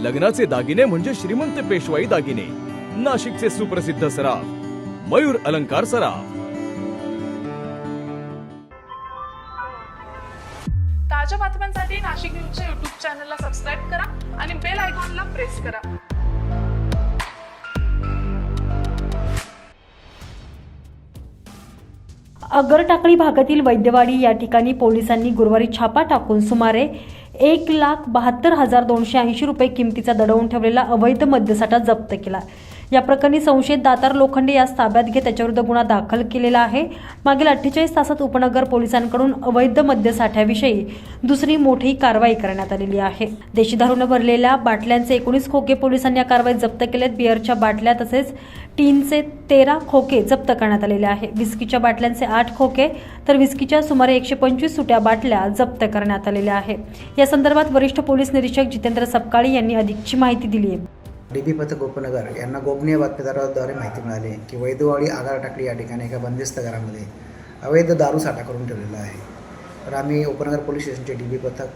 लग्नाचे दागिने म्हणजे श्रीमंत पेशवाई दागिने, नाशिकचे सुप्रसिद्ध सराफ मयूर अलंकार सराफ। ताज्या बातम्यांसाठी नाशिक न्यूजच्या YouTube चॅनलला सबस्क्राईब करा आणि बेल आयकॉनला प्रेस करा। अगरटाकळी भागातील वैद्यवाडी या ठिकाणी पोलिसांनी गुरुवारी छापा टाकून सुमारे 1,72,280 रुपये किमतीचा दडवून ठेवलेला अवैध मद्यसाठा जप्त केला। या प्रकरणी संशयित दातार लोखंडे यास ताब्यात घेत त्याच्याविरुद्ध गुन्हा दाखल केलेला आहे। मागील 48 तासात उपनगर पोलिसांकडून अवैध मद्यसाठ्याविषयी दुसरी मोठी कारवाई करण्यात आलेली आहे। देशी दारूने भरलेल्या बाटल्यांचे 19 खोके पोलिसांनी या कारवाईत जप्त केलेत। बिअरच्या बाटल्या तसेच टीनचे 13 खोके जप्त करण्यात आलेले आहे। विस्कीच्या बाटल्यांचे 8 खोके तर विस्कीच्या सुमारे 125 सुट्या बाटल्या जप्त करण्यात आलेल्या आहे। या संदर्भात वरिष्ठ पोलीस निरीक्षक जितेंद्र सपकाळे यांनी अधिकची माहिती दिली आहे। डीपी पथक उपनगर यांना गोपनीय बातमीदाराद्वारे माहिती मिळाली की वैद्यवाडी आगारटाकळी या ठिकाणी एका बंदिस्त घरामध्ये अवैध दारू साठा करून ठेवलेला आहे। तर आम्ही उपनगर पोलीस स्टेशनचे डीपी पथक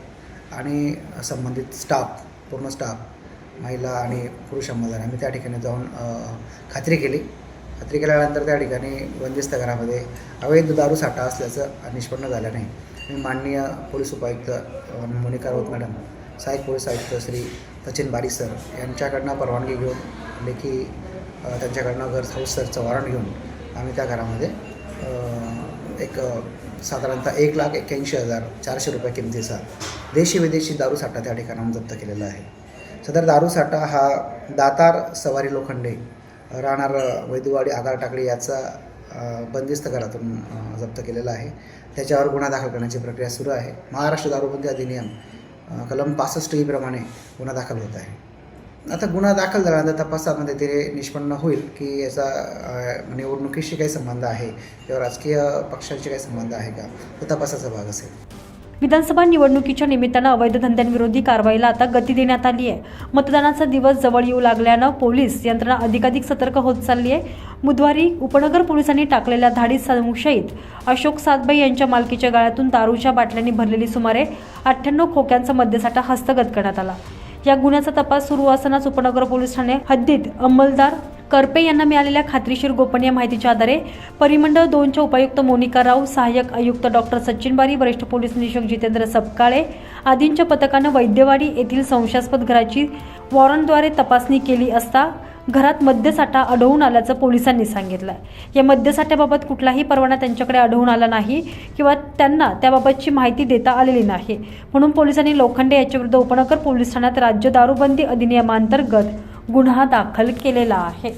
आणि संबंधित स्टाफ, पूर्ण स्टाफ, महिला आणि पुरुष अंमलदार आम्ही त्या ठिकाणी जाऊन खात्री केल्यानंतर त्या ठिकाणी बंदिस्त घरामध्ये अवैध दारू साठा असल्याचं निष्पन्न झालं नाही। मी माननीय पोलीस उपायुक्त मोनिका राऊत मॅडम, सहाय्यक पोलीस आयुक्त श्री सचिन बारी सर यांच्याकडनं परवानगी घेऊन लेखी त्यांच्याकडनं घर हाऊस सरचं वॉरंट घेऊन आम्ही त्या घरामध्ये एक साधारणतः 1,81,400 रुपये किमतीचा देशी विदेशी दारू साठा त्या ठिकाणाहून जप्त केलेला आहे। सदर दारू साठा हा दातार सवारी लोखंडे राहणार वैद्यवाडी आगारटाकळी याचा बंदिस्त घरातून जप्त केलेला आहे। त्याच्यावर गुन्हा दाखल करण्याची प्रक्रिया सुरू आहे। महाराष्ट्र दारूबंदी अधिनियम कलम 65 प्रमाणे गुन्हा दाखल होत आहे। आता गुन्हा दाखल झाल्यानंतर तपासामध्ये ते निष्पन्न होईल की याचा निवडणुकीशी काही संबंध आहे किंवा राजकीय पक्षांशी काही संबंध आहे का, तो तपासाचा भाग असेल। विधानसभा निवडणुकीच्या निमित्तानं अवैध धंद्यांविरोधी कारवाईला आता गती देण्यात आली आहे। मतदानाचा दिवस जवळ येऊ लागल्यानं पोलीस यंत्रणा अधिकाधिक सतर्क होत चालली आहे। बुधवारी उपनगर पोलिसांनी टाकलेल्या धाडीत संशयित अशोक सातबाई यांच्या मालकीच्या गाळ्यातून दारूच्या बाटल्यांनी भरलेली सुमारे 98 खोक्यांचा मद्यसाठा हस्तगत करण्यात आला। या गुन्ह्याचा तपास सुरू असतानाच उपनगर पोलीस ठाणे हद्दीत अंमलदार करपे यांना मिळालेल्या खात्रीशीर गोपनीय माहितीच्या आधारे परिमंडळ 2च्या उपायुक्त मोनिका राव, सहाय्यक आयुक्त डॉक्टर सचिन बारी, वरिष्ठ पोलीस निरीक्षक जितेंद्र सपकाळे आदींच्या पथकानं वैद्यवाडी येथील संशयास्पद घराची वॉरंटद्वारे तपासणी केली असता घरात मद्यसाठा आढळून आल्याचं पोलिसांनी सांगितलं। या मद्यसाठ्याबाबत कुठलाही परवाना त्यांच्याकडे आढळून आला नाही किंवा त्यांना त्याबाबतची माहिती देता आलेली नाही, म्हणून पोलिसांनी लोखंडे याच्याविरुद्ध उपनगर पोलीस ठाण्यात राज्य दारूबंदी अधिनियमांतर्गत गुन्हा दाखल केलेला आहे।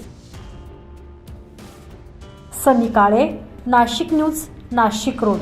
सनी काळे, नाशिक न्यूज, नाशिक रोड।